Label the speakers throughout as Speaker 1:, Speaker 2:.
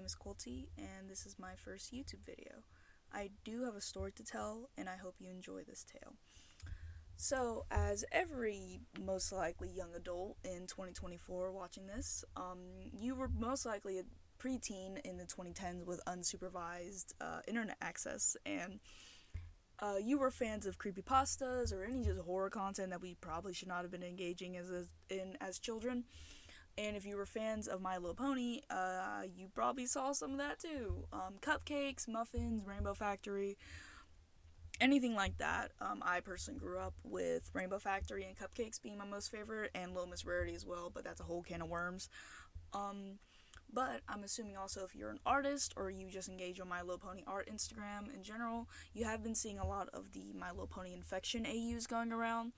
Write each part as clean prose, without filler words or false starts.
Speaker 1: is Colty, and this is my first YouTube video. I do have a story to tell, and I hope you enjoy this tale. So, as every most likely young adult in 2024 watching this, you were most likely a preteen in the 2010s with unsupervised internet access, and you were fans of creepypastas or any just horror content that we probably should not have been engaging as children. And if you were fans of My Little Pony, you probably saw some of that too. Cupcakes, muffins, Rainbow Factory, anything like that. I personally grew up with Rainbow Factory and cupcakes being my most favorite, and Little Miss Rarity as well, but that's a whole can of worms. But I'm assuming also if you're an artist or you just engage on My Little Pony art Instagram in general, you have been seeing a lot of the My Little Pony infection AUs going around.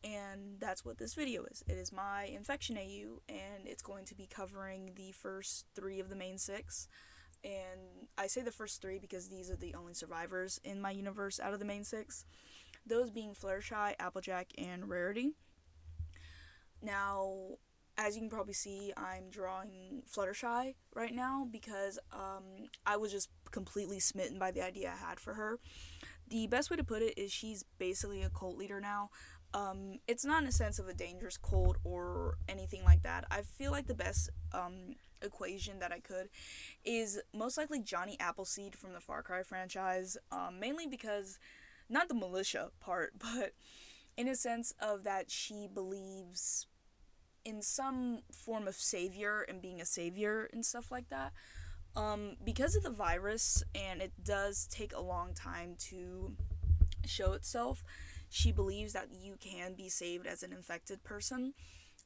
Speaker 1: And that's what this video is. It is my infection AU, and it's going to be covering the first 3 of the main 6. And I say the first 3 because these are the only survivors in my universe out of the main 6. Those being Fluttershy, Applejack, and Rarity. Now, as you can probably see, I'm drawing Fluttershy right now because I was just completely smitten by the idea I had for her. The best way to put it is she's basically a cult leader now. It's not in a sense of a dangerous cult or anything like that. I feel like the best equation that I could is most likely Johnny Appleseed from the Far Cry franchise, mainly because, not the militia part, but in a sense of that she believes in some form of savior and being a savior and stuff like that. Because of the virus, and it does take a long time to show itself, she believes that you can be saved as an infected person.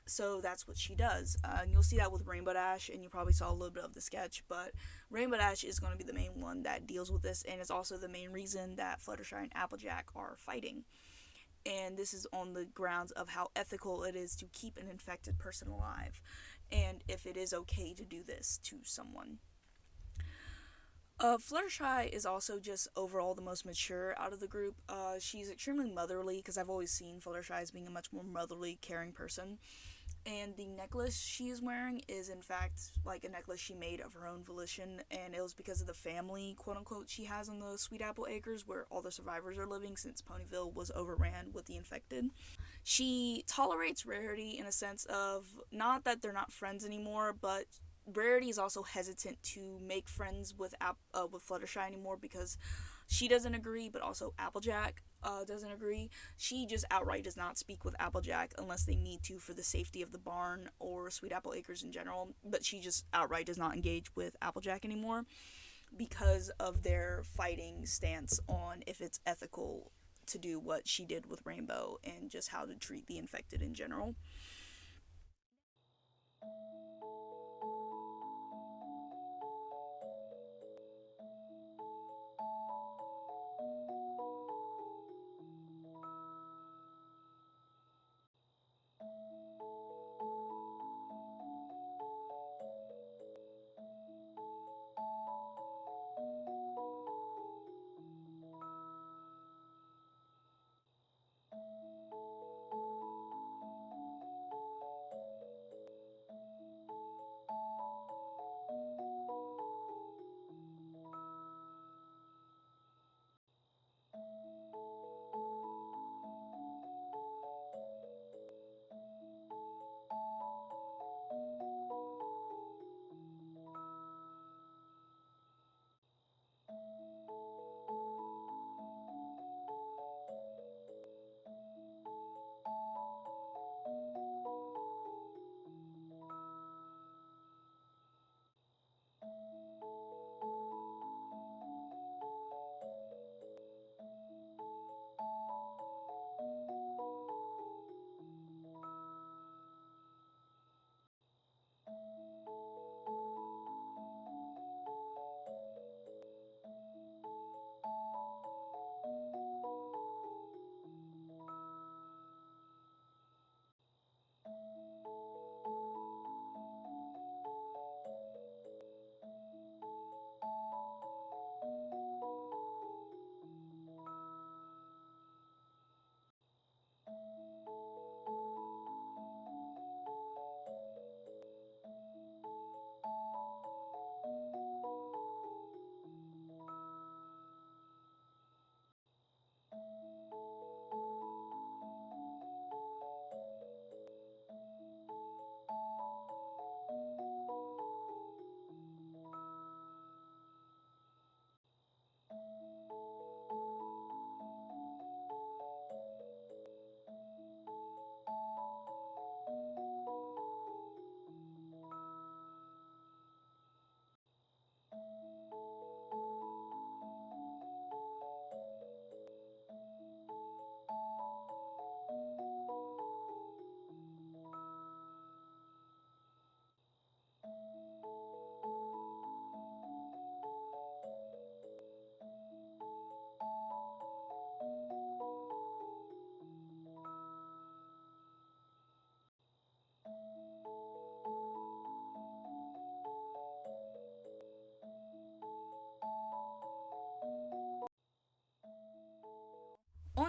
Speaker 1: So that's what she does. And you'll see that with Rainbow Dash, and you probably saw a little bit of the sketch, but Rainbow Dash is going to be the main one that deals with this, and is also the main reason that Fluttershy and Applejack are fighting. And this is on the grounds of how ethical it is to keep an infected person alive, and if it is okay to do this to someone. Fluttershy is also just overall the most mature out of the group. She's extremely motherly, because I've always seen Fluttershy as being a much more motherly, caring person. And the necklace she is wearing is, in fact, like a necklace she made of her own volition, and it was because of the family, quote-unquote, she has on the Sweet Apple Acres, where all the survivors are living, since Ponyville was overran with the infected. She tolerates Rarity in a sense of, not that they're not friends anymore, but Rarity is also hesitant to make friends with Fluttershy anymore because she doesn't agree, but also Applejack doesn't agree. She just outright does not speak with Applejack unless they need to for the safety of the barn or Sweet Apple Acres in general, but she just outright does not engage with Applejack anymore because of their fighting stance on if it's ethical to do what she did with Rainbow and just how to treat the infected in general.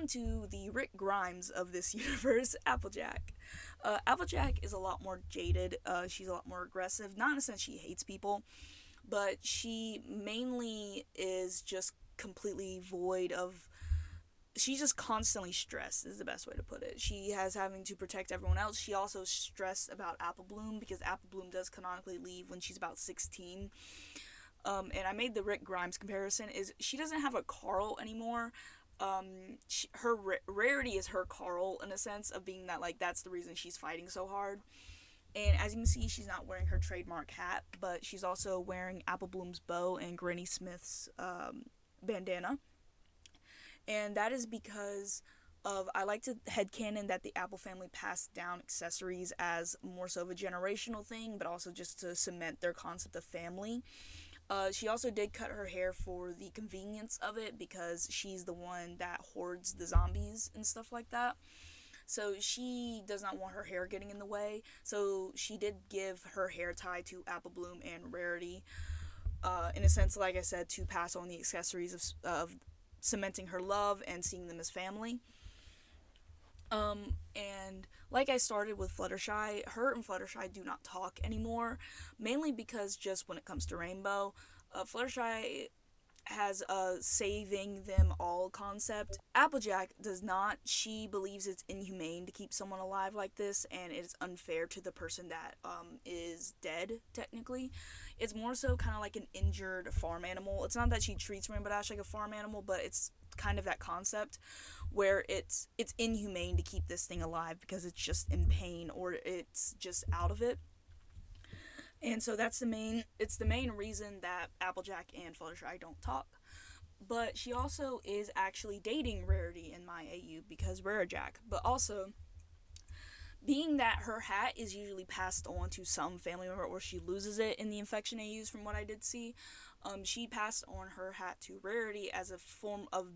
Speaker 1: on to the Rick Grimes of this universe, Applejack. Applejack is a lot more jaded. She's a lot more aggressive. Not in the sense she hates people, but she mainly is just completely void of. She's just constantly stressed, is the best way to put it. She has having to protect everyone else. She also stressed about Apple Bloom because Apple Bloom does canonically leave when she's about 16. And I made the Rick Grimes comparison. Is she doesn't have a Carl anymore. Her Rarity is her Carl in a sense of being that, like, that's the reason she's fighting so hard. And as you can see, she's not wearing her trademark hat, but she's also wearing Apple Bloom's bow and Granny Smith's bandana. And that is because of, I like to headcanon that the Apple family passed down accessories as more so of a generational thing, but also just to cement their concept of family. She also did cut her hair for the convenience of it because she's the one that hoards the zombies and stuff like that. So she does not want her hair getting in the way. So she did give her hair tie to Apple Bloom and Rarity, in a sense, like I said, to pass on the accessories of cementing her love and seeing them as family. And like I started with Fluttershy, her and Fluttershy do not talk anymore, mainly because just when it comes to Rainbow, Fluttershy has a saving them all concept. Applejack does not. She believes it's inhumane to keep someone alive like this, and it's unfair to the person that is dead, technically. It's more so kind of like an injured farm animal. It's not that she treats Rainbow Dash like a farm animal, but it's kind of that concept where it's inhumane to keep this thing alive because it's just in pain or it's just out of it. And so it's the main reason that Applejack and Fluttershy don't talk. But she also is actually dating Rarity in my AU because Rarajack. But also, being that her hat is usually passed on to some family member or she loses it in the infection AUs from what I did see, she passed on her hat to Rarity as a form of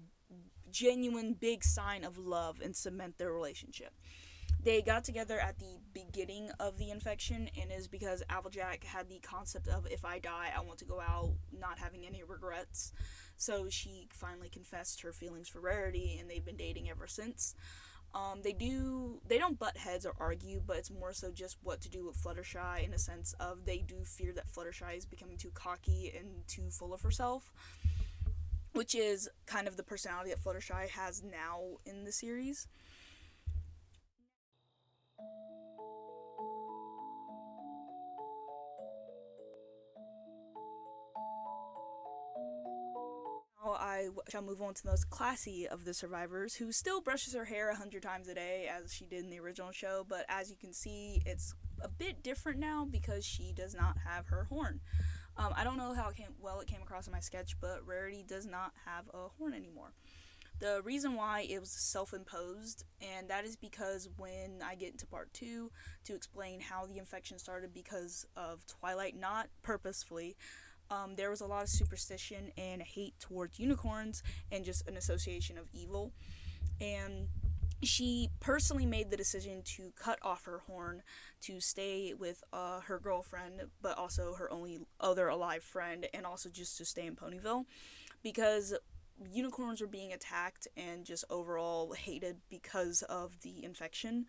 Speaker 1: genuine big sign of love and cement their relationship. They got together at the beginning of the infection, and is because Applejack had the concept of, if I die, I want to go out not having any regrets. So she finally confessed her feelings for Rarity, and they've been dating ever since. They don't butt heads or argue, but it's more so just what to do with Fluttershy in a sense of they do fear that Fluttershy is becoming too cocky and too full of herself, which is kind of the personality that Fluttershy has now in the series. Now I shall move on to the most classy of the survivors, who still brushes her hair 100 times a day as she did in the original show, but as you can see, it's a bit different now because she does not have her horn. I don't know how it came across in my sketch, but Rarity does not have a horn anymore. The reason why it was self-imposed, and that is because when I get into part 2 to explain how the infection started because of Twilight, not purposefully, there was a lot of superstition and hate towards unicorns and just an association of evil. And she personally made the decision to cut off her horn to stay with her girlfriend, but also her only other alive friend, and also just to stay in Ponyville because unicorns were being attacked and just overall hated because of the infection.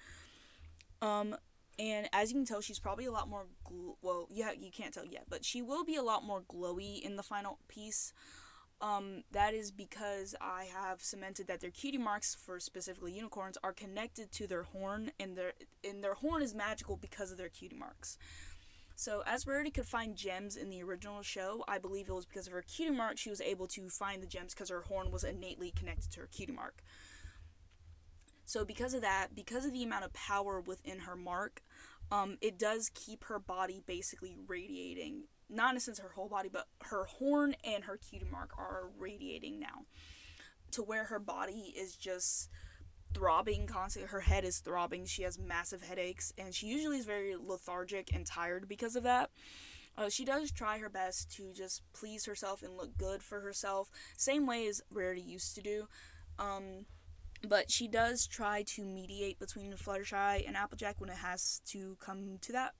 Speaker 1: And as you can tell, she's probably a lot more you can't tell yet, but she will be a lot more glowy in the final piece. That is because I have cemented that their cutie marks for specifically unicorns are connected to their horn, and their horn is magical because of their cutie marks. So as Rarity could find gems in the original show, I believe it was because of her cutie mark she was able to find the gems because her horn was innately connected to her cutie mark. So because of that, because of the amount of power within her mark, it does keep her body basically radiating. Not in a sense her whole body, but her horn and her cutie mark are radiating now. To where her body is just throbbing constantly. Her head is throbbing. She has massive headaches, and she usually is very lethargic and tired because of that. She does try her best to just please herself and look good for herself, same way as Rarity used to do. But she does try to mediate between Fluttershy and Applejack when it has to come to that.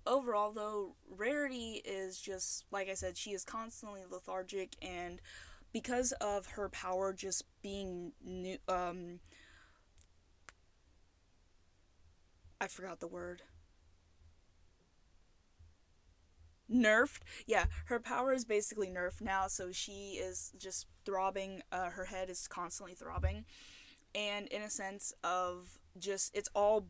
Speaker 1: Overall, though, Rarity is just, like I said, she is constantly lethargic and because of her power just being new, I forgot the word. Nerfed. Yeah, her power is basically nerfed now, so she is just throbbing. Her head is constantly throbbing, and in a sense of just it's all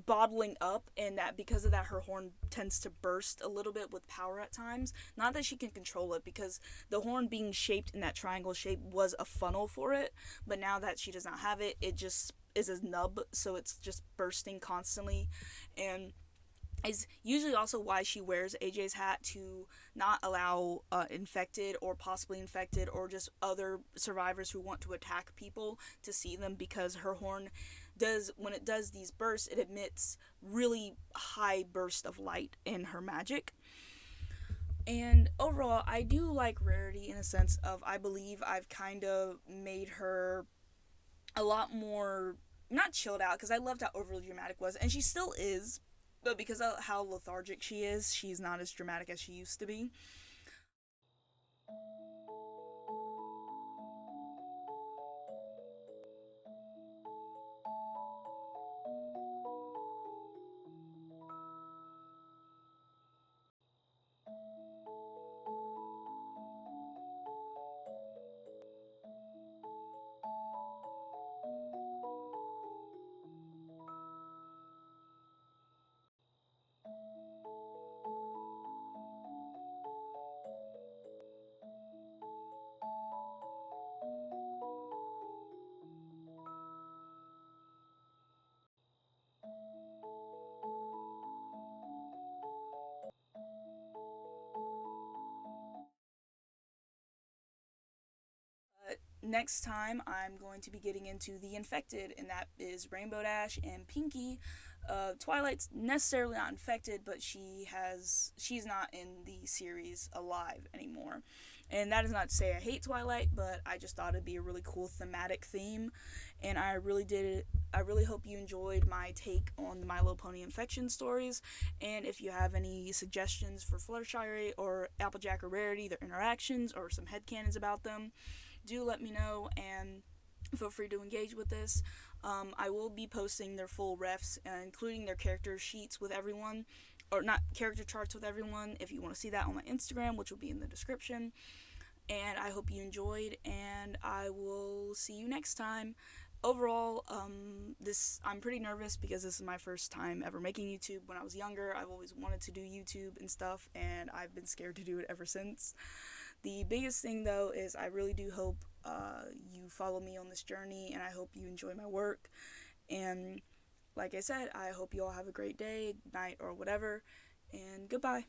Speaker 1: bottling up, and that because of that her horn tends to burst a little bit with power at times. Not that she can control it, because the horn being shaped in that triangle shape was a funnel for it, but now that she does not have it, it just is a nub, so it's just bursting constantly. And is usually also why she wears AJ's hat, to not allow infected or possibly infected or just other survivors who want to attack people to see them, because her horn does, when it does these bursts, it emits really high burst of light in her magic. And overall, I do like Rarity in a sense of, I believe I've kind of made her a lot more, not chilled out, because I loved how overly dramatic was, and she still is, but because of how lethargic she is, she's not as dramatic as she used to be. Next time, I'm going to be getting into the infected, and that is Rainbow Dash and Pinky. Twilight's necessarily not infected, but she's not in the series alive anymore. And that is not to say I hate Twilight, but I just thought it'd be a really cool thematic theme, and I really did it. I really hope you enjoyed my take on the My Little Pony infection stories. And if you have any suggestions for Fluttershy or Applejack or Rarity, their interactions, or some headcanons about them, do let me know, and feel free to engage with this. I will be posting their full refs, including their character sheets with everyone, or not character charts with everyone, if you want to see that on my Instagram, which will be in the description. And I hope you enjoyed, and I will see you next time. Overall, this I'm pretty nervous because this is my first time ever making YouTube. When I was younger, I've always wanted to do YouTube and stuff, and I've been scared to do it ever since. The biggest thing, though, is I really do hope you follow me on this journey, and I hope you enjoy my work. And like I said, I hope you all have a great day, night, or whatever. And goodbye.